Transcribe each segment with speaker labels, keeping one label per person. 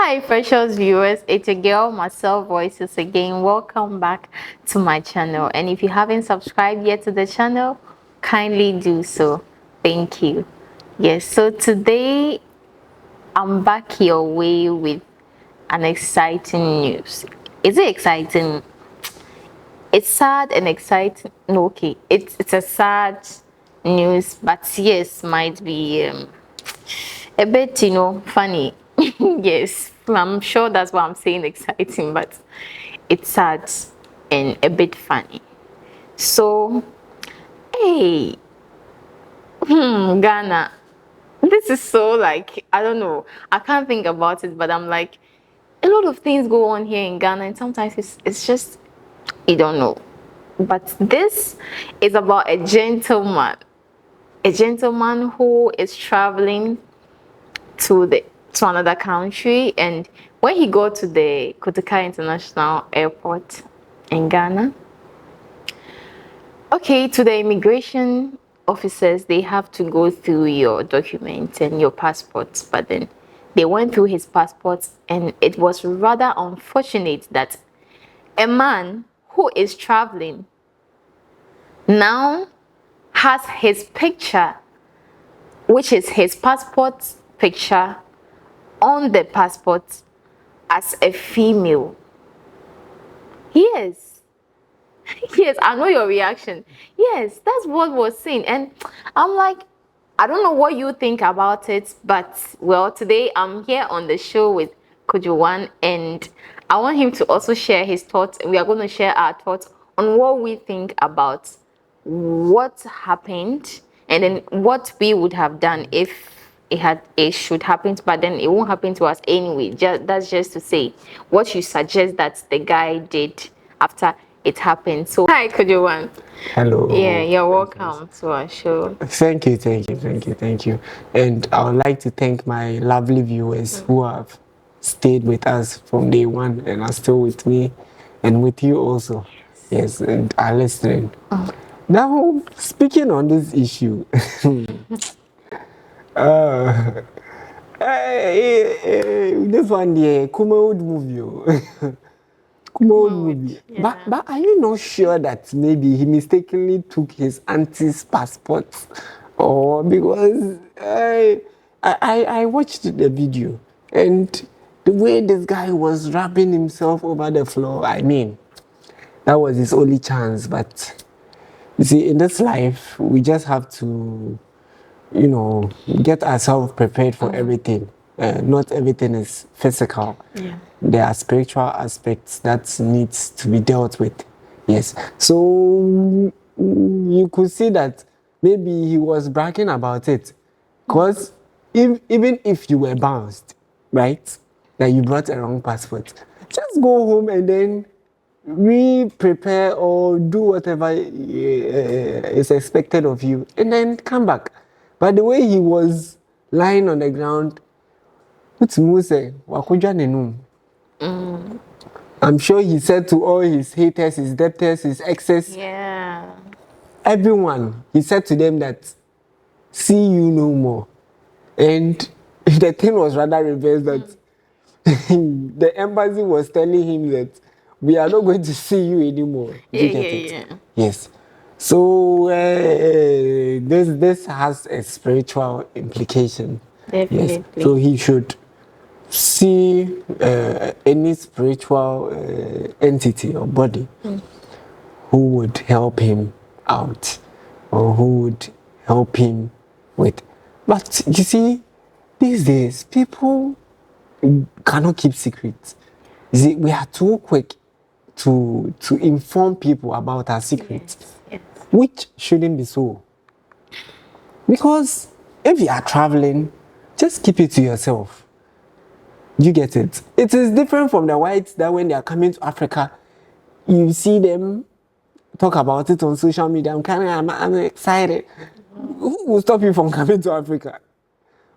Speaker 1: Hi, precious viewers. It's your girl, Marcel Voices again. Welcome back to my channel. And if you haven't subscribed yet to the channel, kindly do so. Thank you. Yes, so today I'm back your way with an exciting news. Is it exciting? It's sad and exciting. No, okay, it's a sad news, but yes, might be a bit, funny. Yes, I'm sure that's why I'm saying exciting, but it's sad and a bit funny. So, hey, Ghana, this is so like, I don't know, I can't think about it, but I'm like, a lot of things go on here in Ghana, and sometimes it's just, you don't know. But this is about a gentleman who is traveling to another country, and when he got to the Kotoka International Airport in Ghana, okay, to the immigration officers, they have to go through your documents and your passports, but then they went through his passports, and it was rather unfortunate that a man who is traveling now has his picture, which is his passport picture, on the passport as a female. Yes. Yes, I know your reaction. Yes, that's what was seen. And I'm like, I don't know what you think about it, but well, today I'm here on the show with Kojowan, and I want him to also share his thoughts. We are going to share our thoughts on what we think about what happened, and then what we would have done if it should happen, but then it won't happen to us anyway. That's just to say what you suggest that the guy did after it happened. So hi, Kojowan.
Speaker 2: Hello.
Speaker 1: Yeah, you're welcome to our show.
Speaker 2: Thank you. And I would like to thank my lovely viewers who have stayed with us from day one and are still with me and with you also. Yes, and are listening. Now, speaking on this issue, this one, the Kuma old movie. Old movie.
Speaker 1: Yeah.
Speaker 2: But are you not sure that maybe he mistakenly took his auntie's passport? Or because I watched the video, and the way this guy was rubbing himself over the floor, I mean, that was his only chance. But you see, in this life, we just have to, get ourselves prepared for everything. Not everything is physical.
Speaker 1: Yeah.
Speaker 2: There are spiritual aspects that needs to be dealt with. Yes. So you could see that maybe he was bragging about it. Because even if you were bounced, right, that you brought a wrong passport, just go home and then re-prepare or do whatever is expected of you and then come back. But the way he was lying on the ground, I'm sure he said to all his haters, his debtors, his exes,
Speaker 1: Yeah.
Speaker 2: everyone, he said to them that, see you no more. And the thing was rather reversed, that the embassy was telling him that we are not going to see you anymore. Do you get it?
Speaker 1: Yeah.
Speaker 2: Yes. So this has a spiritual implication.
Speaker 1: Definitely.
Speaker 2: Yes. So he should see any spiritual entity or body who would help him out or who would help him with. But you see, these days people cannot keep secrets. You see, we are too quick to inform people about our secrets,
Speaker 1: Yes.
Speaker 2: which shouldn't be so. Because if you are traveling, just keep it to yourself. You get it? It is different from the whites that when they are coming to Africa, you see them talk about it on social media. I'm excited. Who will stop you from coming to Africa?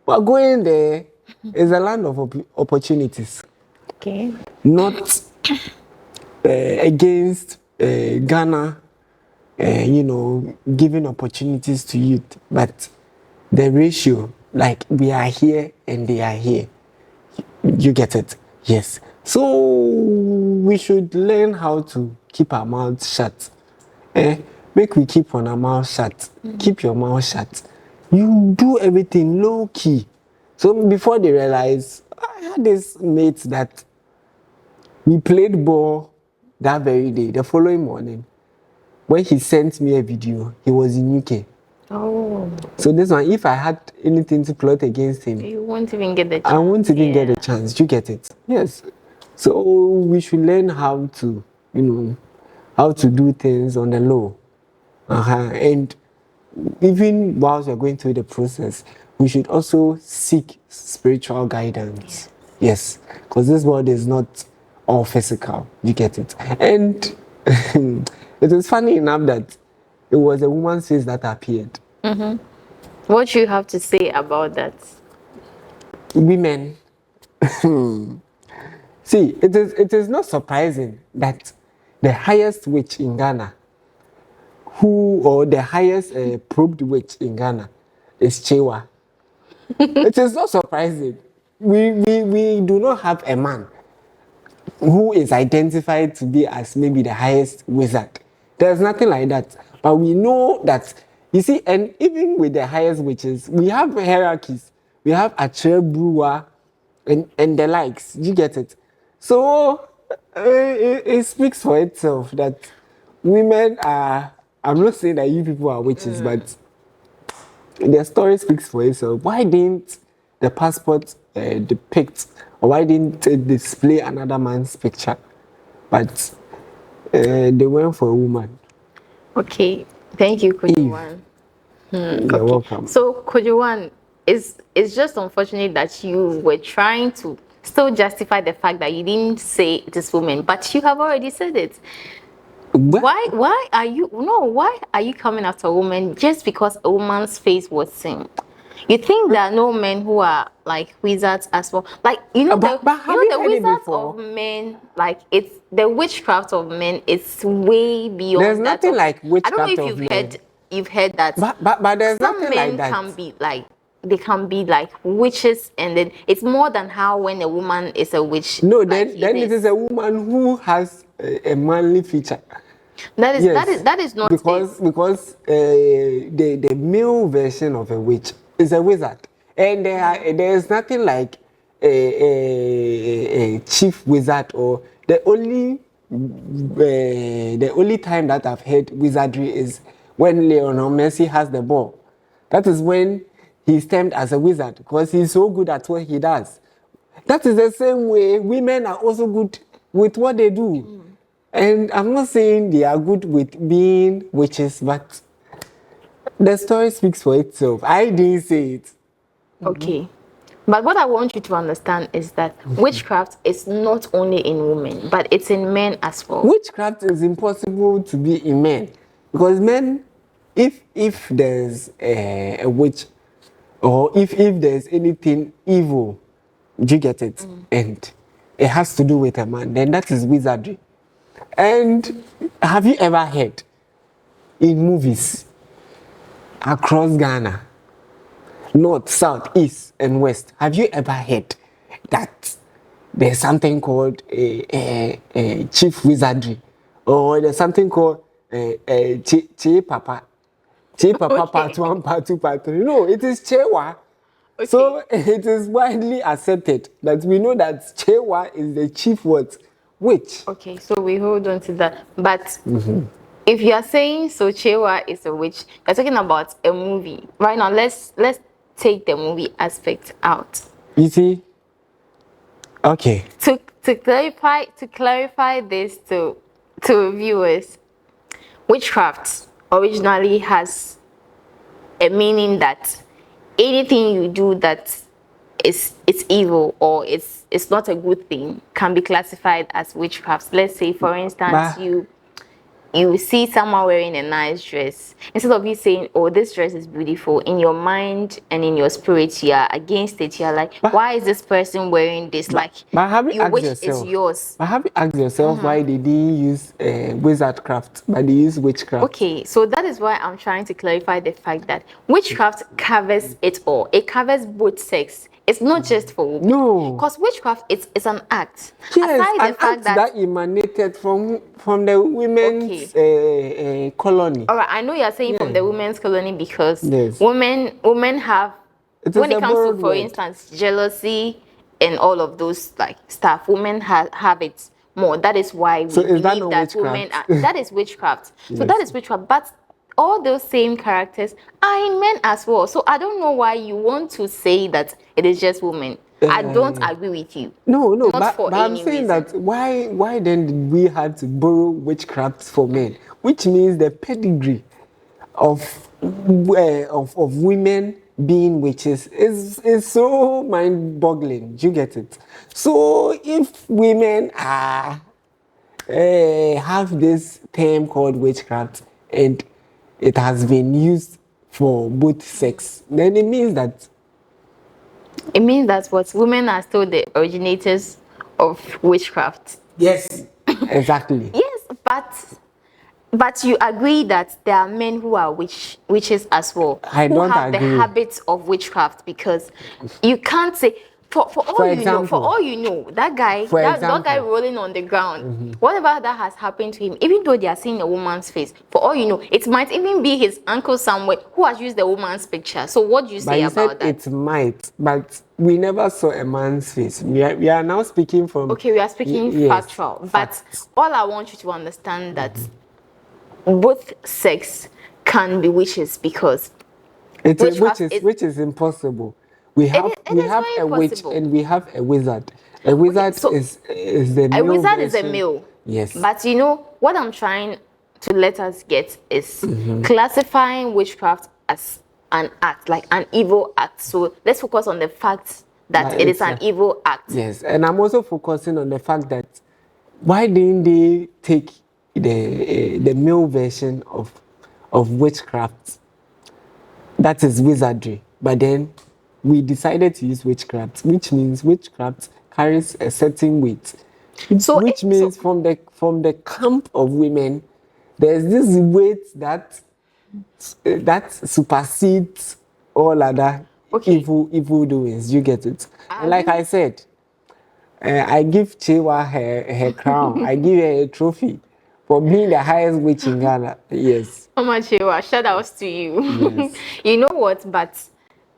Speaker 2: But going there is a land of opportunities.
Speaker 1: Okay.
Speaker 2: Not against Ghana, giving opportunities to youth, but the ratio, like we are here and they are here. You get it? Yes. So we should learn how to keep our mouths shut. Make we keep on our mouth shut. Keep your mouth shut. You do everything low key. So before they realize, I had this mate that we played ball that very day. The following morning, when he sent me a video, he was in UK.
Speaker 1: Oh,
Speaker 2: So this one, if I had anything to plot against him,
Speaker 1: you won't even get the chance.
Speaker 2: I won't even get a chance. You get it? Yes. So we should learn how to, how to do things on the low. And even whilst we're going through the process, we should also seek spiritual guidance. Yes. Because this world is not all physical. You get it? And it is funny enough that it was a woman's face that appeared.
Speaker 1: What do you have to say about that?
Speaker 2: Women. See, it is not surprising that the highest witch in Ghana, or the highest probed witch in Ghana, is Chewa. It is not surprising. We do not have a man who is identified to be as maybe the highest wizard. There's nothing like that. But we know that, you see, and even with the highest witches, we have hierarchies. We have Ache Brewer and the likes. You get it? So it speaks for itself that women are, I'm not saying that you people are witches, but the story speaks for itself. Why didn't the passport depict, or why didn't it display another man's picture? But they went for a woman.
Speaker 1: Okay, thank you, Kojuwan.
Speaker 2: You're welcome.
Speaker 1: So, Kojuwan, it's just unfortunate that you were trying to still justify the fact that you didn't say it is women, but you have already said it.
Speaker 2: Well,
Speaker 1: Why are you coming after a woman just because a woman's face was seen? You think there are no men who are like wizards as well? Like
Speaker 2: but have you
Speaker 1: the
Speaker 2: heard it
Speaker 1: wizards
Speaker 2: before?
Speaker 1: of men, like it's the witchcraft of men. It's way beyond.
Speaker 2: There's
Speaker 1: that
Speaker 2: nothing
Speaker 1: of,
Speaker 2: like witchcraft
Speaker 1: I don't know if
Speaker 2: of
Speaker 1: you've
Speaker 2: men.
Speaker 1: heard that.
Speaker 2: But there's
Speaker 1: Some
Speaker 2: nothing
Speaker 1: men
Speaker 2: like that.
Speaker 1: can be like, they can be like witches, and then it's more than how when a woman is a witch.
Speaker 2: No,
Speaker 1: like,
Speaker 2: then it is a woman who has a manly feature.
Speaker 1: That is
Speaker 2: Yes,
Speaker 1: that is not
Speaker 2: because the male version of a witch is a wizard, and there is nothing like a chief wizard, or the only time that I've heard wizardry is when Lionel Messi has the ball. That is when he's termed as a wizard because he's so good at what he does. That is the same way women are also good with what they do. And I'm not saying they are good with being witches, but the story speaks for itself. I didn't say it.
Speaker 1: okay. But what I want you to understand is that witchcraft is not only in women, but it's in men as well.
Speaker 2: Witchcraft is impossible to be in men because men, if there's a witch, or if there's anything evil, do you get it? And it has to do with a man, then that is wizardry. And have you ever heard in movies across Ghana, north, south, east, and west, have you ever heard that there's something called a chief wizardry, or there's something called Che Papa? Che Papa part 1, part 2, part 3. No, it is Chewa.
Speaker 1: Okay.
Speaker 2: So it is widely accepted that we know that Chewa is the chief what? Witch.
Speaker 1: Okay, so we hold on to that. But if you are saying so Chewa is a witch, you're talking about a movie. Right now, let's take the movie aspect out.
Speaker 2: You see? Okay.
Speaker 1: To clarify this to viewers, witchcraft originally has a meaning that anything you do that it's evil or it's not a good thing can be classified as witchcraft. Let's say, for instance, you see someone wearing a nice dress. Instead of you saying, oh, this dress is beautiful, in your mind and in your spirit, you are against it. You're like, why is this person wearing this? Like,
Speaker 2: have you
Speaker 1: wish
Speaker 2: asked
Speaker 1: it's yours.
Speaker 2: But have you asked yourself why they didn't use wizardcraft, but they use witchcraft?
Speaker 1: Okay, so that is why I'm trying to clarify the fact that witchcraft covers it all. It covers both sex. It's not just for women.
Speaker 2: No.
Speaker 1: Because witchcraft it's an act.
Speaker 2: Yes,
Speaker 1: Aside
Speaker 2: an
Speaker 1: the fact
Speaker 2: act that emanated from the women's colony.
Speaker 1: All right, I know you're saying from the women's colony because
Speaker 2: Yes.
Speaker 1: women have,
Speaker 2: It
Speaker 1: when
Speaker 2: is
Speaker 1: it
Speaker 2: a
Speaker 1: comes to,
Speaker 2: borrowed
Speaker 1: for
Speaker 2: word.
Speaker 1: instance, jealousy and all of those like stuff, women have it more. That is why we
Speaker 2: So is that
Speaker 1: believe
Speaker 2: not
Speaker 1: that women
Speaker 2: witchcraft?
Speaker 1: are, that is witchcraft. So
Speaker 2: Yes.
Speaker 1: that is witchcraft. But all those same characters are in men as well. So I don't know why you want to say that it is just women. I don't agree with you.
Speaker 2: No,
Speaker 1: Not
Speaker 2: but
Speaker 1: for
Speaker 2: I'm
Speaker 1: any
Speaker 2: saying
Speaker 1: reason.
Speaker 2: that why then did we have to borrow witchcraft for men? Which means the pedigree of women being witches is so mind-boggling. Do you get it? So if women are have this term called witchcraft and it has been used for both sex, then it means that
Speaker 1: It means that what women are still the originators of witchcraft.
Speaker 2: yes, exactly.
Speaker 1: Yes, but you agree that there are men who are witches as well,
Speaker 2: I
Speaker 1: who
Speaker 2: don't
Speaker 1: have
Speaker 2: agree.
Speaker 1: the habits of witchcraft, because you can't say for all you know, that guy that guy rolling on the ground, whatever that has happened to him, even though they are seeing a woman's face, for all you know, it might even be his uncle somewhere who has used the woman's picture. So what do you say about that?
Speaker 2: It might, but we never saw a man's face. We are now speaking from.
Speaker 1: Okay, we are speaking factual, but all I want you to understand that both sex can be witches, because
Speaker 2: which is impossible. We have a witch and we have a wizard. A wizard is the male.
Speaker 1: A wizard
Speaker 2: version.
Speaker 1: is a male.
Speaker 2: Yes.
Speaker 1: But you know what I'm trying to let us get is classifying witchcraft as an act, like an evil act. So let's focus on the fact that it is an evil act.
Speaker 2: Yes, and I'm also focusing on the fact that why didn't they take the male version of witchcraft, that is wizardry, but then we decided to use witchcraft, which means witchcraft carries a certain weight. Which means from the camp of women, there's this weight that supersedes all other evil doings. You get it? And like I said, I give Chewa her crown. I give her a trophy for being the highest witch in Ghana. Yes.
Speaker 1: Mama Chewa, shout outs to you.
Speaker 2: Yes.
Speaker 1: You know what? But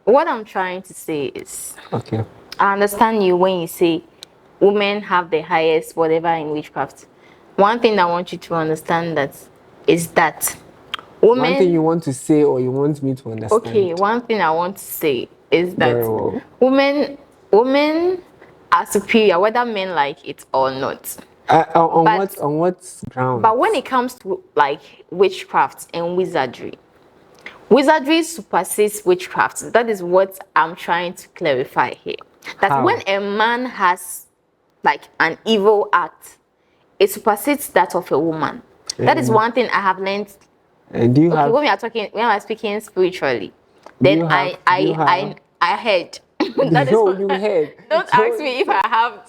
Speaker 1: what I'm trying to say is,
Speaker 2: okay,
Speaker 1: I understand you when you say women have the highest whatever in witchcraft. One thing I want you to understand is that women.
Speaker 2: One thing you want to say, or you want me to understand?
Speaker 1: Okay, one thing I want to say is that women are superior, whether men like it or not.
Speaker 2: On what ground?
Speaker 1: But when it comes to like witchcraft and wizardry supersedes witchcraft. That is what I'm trying to clarify here. That
Speaker 2: How?
Speaker 1: when a man has like an evil act, it supersedes that of a woman. That is one thing I have learned.
Speaker 2: Do you have?
Speaker 1: When we are speaking spiritually, then I heard. That
Speaker 2: you heard.
Speaker 1: Don't ask me if I have.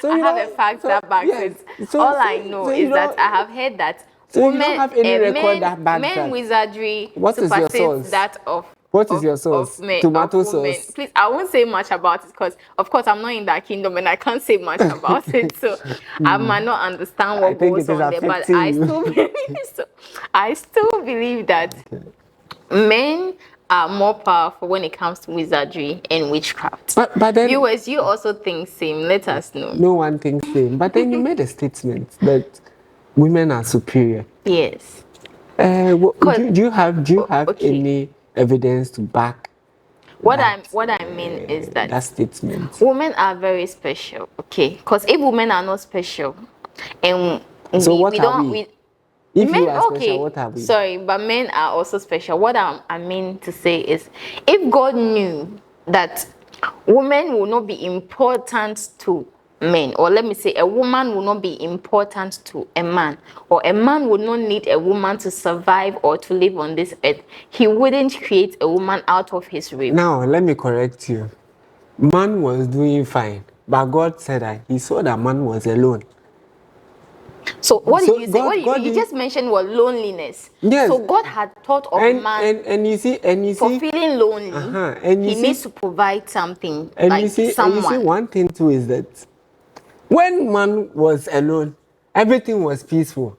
Speaker 1: I have a fact that backs it. All I know is that I have heard that.
Speaker 2: So you don't have any record that backs that.
Speaker 1: Men wizardry
Speaker 2: supersedes
Speaker 1: that of.
Speaker 2: What is your sauce? Tomato sauce.
Speaker 1: Please, I won't say much about it because, of course, I'm not in that kingdom and I can't say much about it. So I might not understand what goes on there, but I still believe that men are more powerful when it comes to wizardry and witchcraft.
Speaker 2: But then
Speaker 1: you also think same. Let us know.
Speaker 2: No one thinks same. But then you made a statement that women are superior.
Speaker 1: Yes.
Speaker 2: Do you have any evidence to back
Speaker 1: what I mean is that
Speaker 2: statement?
Speaker 1: Women are very special, okay? Because if women are not special, and
Speaker 2: so
Speaker 1: we don't.
Speaker 2: If
Speaker 1: men,
Speaker 2: you are special, what are we?
Speaker 1: Sorry, but men are also special. What I mean to say is, if God knew that women will not be important to men, or let me say a woman will not be important to a man, or a man would not need a woman to survive or to live on this earth, he wouldn't create a woman out of his rib.
Speaker 2: Now, let me correct you. Man was doing fine, but God said that he saw that man was alone.
Speaker 1: So what
Speaker 2: So
Speaker 1: did you say?
Speaker 2: God-
Speaker 1: What did
Speaker 2: God
Speaker 1: you
Speaker 2: is-
Speaker 1: just mentioned was loneliness.
Speaker 2: Yes.
Speaker 1: So God had thought of man
Speaker 2: And you see,
Speaker 1: for feeling lonely.
Speaker 2: and you
Speaker 1: He
Speaker 2: see,
Speaker 1: needs to provide something
Speaker 2: and
Speaker 1: like
Speaker 2: you see,
Speaker 1: someone.
Speaker 2: one thing too is that when man was alone, everything was peaceful.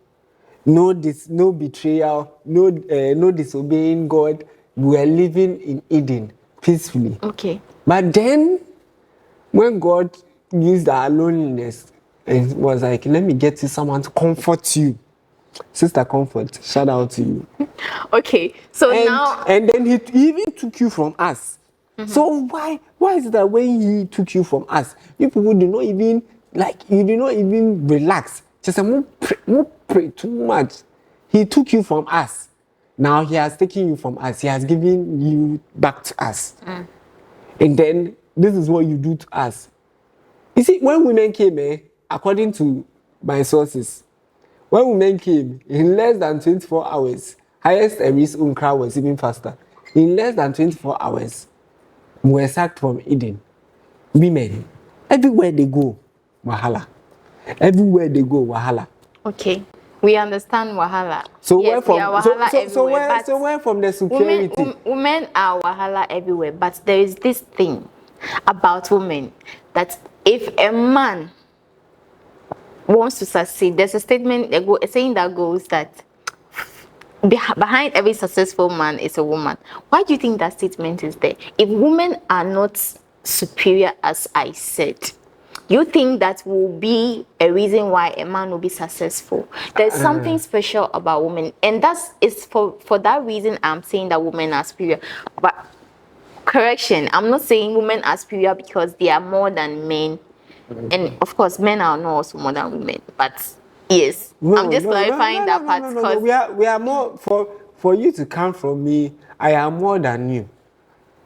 Speaker 2: No betrayal, no disobeying God. We were living in Eden peacefully.
Speaker 1: Okay.
Speaker 2: But then, when God used our loneliness, it was like, let me get you someone to comfort you. Sister Comfort, shout out to you.
Speaker 1: Okay. So
Speaker 2: And
Speaker 1: now
Speaker 2: then he even took you from us. So why is it that when he took you from us, you people do not even you do not even relax? Just pray too much. He took you from us. Now he has taken you from us. He has given you back to us. And then this is what you do to us. You see, when women came, according to my sources, when women came, in less than 24 hours, highest Eris Unkra was even faster. In less than 24 hours, we were sacked from Eden. Women, everywhere they go, wahala. Everywhere they go, wahala.
Speaker 1: okay. We understand wahala.
Speaker 2: So
Speaker 1: yes,
Speaker 2: where from?
Speaker 1: we are wahala everywhere.
Speaker 2: So where from the superiority?
Speaker 1: Women are wahala everywhere, but there is this thing about women that if a man wants to succeed, there's a statement, a saying that goes that behind every successful man is a woman. Why do you think that statement is there? If women are not superior, as I said, you think that will be a reason why a man will be successful? There's something special about women, and that's is for that reason I'm saying that women are superior. But correction, I'm not saying women are superior because they are more than men, and of course men are not also more than women, but yes, I'm just clarifying that part because
Speaker 2: We are more for you to come from me. I am more than you.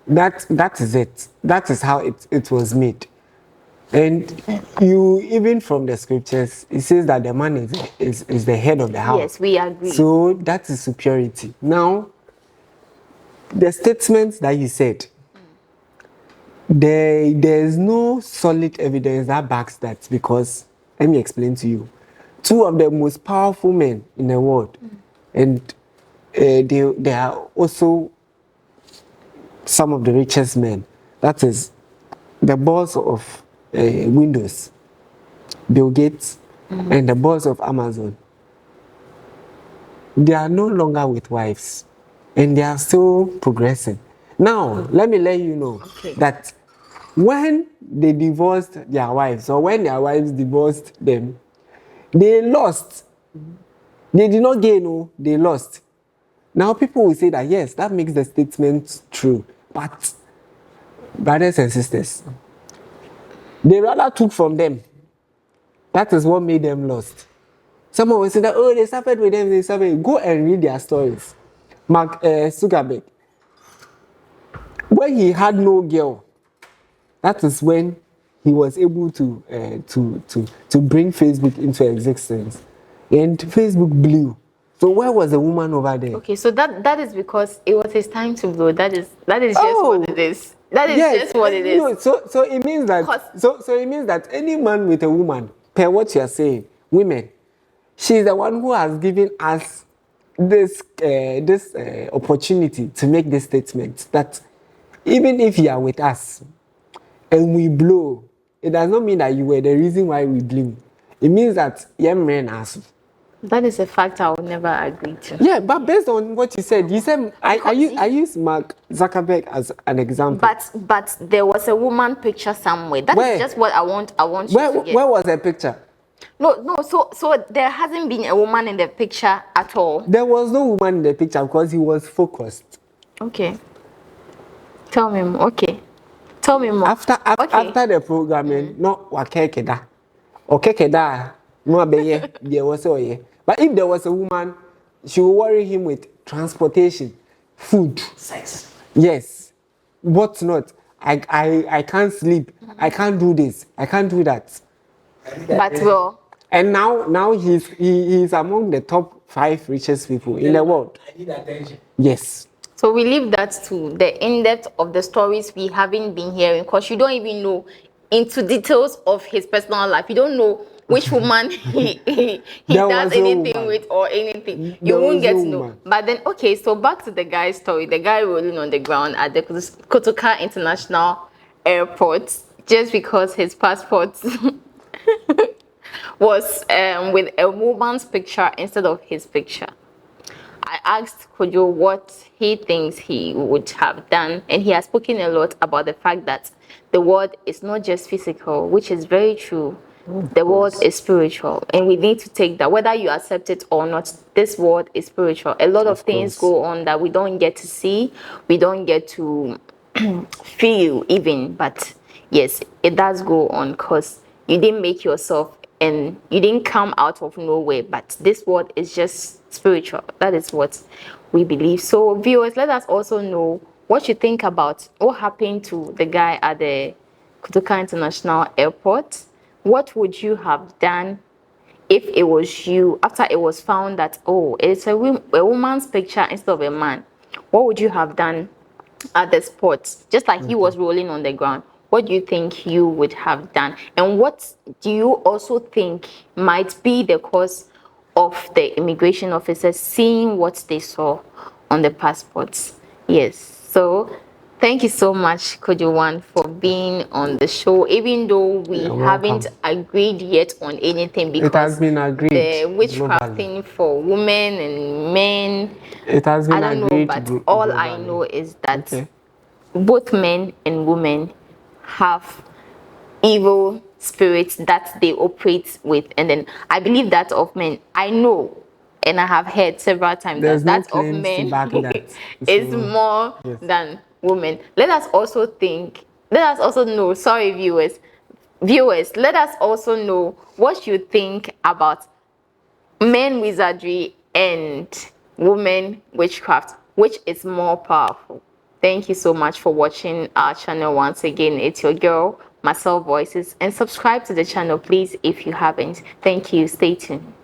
Speaker 2: That is it. That is how it was made. And you, even from the scriptures, it says that the man is the head of the house.
Speaker 1: yes, we agree.
Speaker 2: So that is superiority. Now, the statements that you said, there is no solid evidence that backs that, because let me explain to you. Two of the most powerful men in the world, and they are also some of the richest men. That is the boss of Windows, Bill Gates, and the boss of Amazon. They are no longer with wives, and they are still progressing. Now, let me let you know that when they divorced their wives, or when their wives divorced them, they lost. They did not gain, no, they lost. Now, people will say that, yes, that makes the statement true. But, brothers and sisters, they rather took from them. That is what made them lost. Someone will say that, oh, they suffered with them, they suffered. Go and read their stories. Mark Zuckerberg, when he had no girl, that is when he was able to bring Facebook into existence. And Facebook blew. So where was the woman over there?
Speaker 1: Okay, so that is because it was his time to blow. That is just what it is. That is just what it is.
Speaker 2: No, so it means that so it means that any man with a woman, per what you are saying, women, she's the one who has given us this opportunity to make this statement that even if you are with us and we blow, it does not mean that you were the reason why we blew. It means that young men are.
Speaker 1: That is a fact I would never agree to.
Speaker 2: Yeah, but based on what you said I use Mark Zuckerberg as an example.
Speaker 1: But there was a woman picture somewhere. That is just what I want you to get.
Speaker 2: Where was the picture?
Speaker 1: No. So there hasn't been a woman in the picture at all.
Speaker 2: There was no woman in the picture because he was focused.
Speaker 1: Okay. Tell me more. Okay. Tell me more.
Speaker 2: After the programming, no wakekeda. Okekeda, no abeye, there was a. But if there was a woman, she would worry him with transportation, food, sex. Yes. What not? I can't sleep. I can't do this. I can't do that.
Speaker 1: But well.
Speaker 2: And now he's among the top 5 richest people in the world.
Speaker 3: I need attention.
Speaker 2: Yes.
Speaker 1: So we leave that to the in-depth of the stories we haven't been hearing, because you don't even know into details of his personal life. You don't know which woman he
Speaker 2: There
Speaker 1: does
Speaker 2: was no
Speaker 1: anything
Speaker 2: woman.
Speaker 1: with or anything. You
Speaker 2: There
Speaker 1: won't
Speaker 2: was
Speaker 1: get
Speaker 2: no
Speaker 1: to know.
Speaker 2: woman.
Speaker 1: But then, okay, so back to the guy's story. The guy rolling on the ground at the Kotoka International Airport just because his passport was with a woman's picture instead of his picture. I asked Kojo what he thinks he would have done, and he has spoken a lot about the fact that the world is not just physical, which is very true. The world is spiritual, and we need to take that, whether you accept it or not. This world is spiritual. A lot of things go on that we don't get to see, we don't get to feel even, but yes, it does go on because you didn't make yourself and you didn't come out of nowhere, but this world is just spiritual. That is what we believe. So viewers, let us also know what you think about what happened to the guy at the Kotoka International Airport. What would you have done if it was you after it was found that, oh, it's a woman's picture instead of a man? What would you have done at the spot, just like he was rolling on the ground? What do you think you would have done? And what do you also think might be the cause of the immigration officers seeing what they saw on the passports? Yes. So thank you so much, Kojo, for being on the show, even though we haven't agreed yet on anything, because
Speaker 2: it has been agreed.
Speaker 1: The witchcrafting for women and men,
Speaker 2: it has been
Speaker 1: I don't
Speaker 2: agreed
Speaker 1: know, but all I know is that both men and women have evil spirits that they operate with, and then I believe that of men, I know and I have heard several times that of men is more than women. Let us also know, sorry viewers, let us also know what you think about men wizardry and women witchcraft, which is more powerful. Thank you so much for watching our channel once again. It's your girl, Marcel Voices, and subscribe to the channel, please, if you haven't. Thank you. Stay tuned.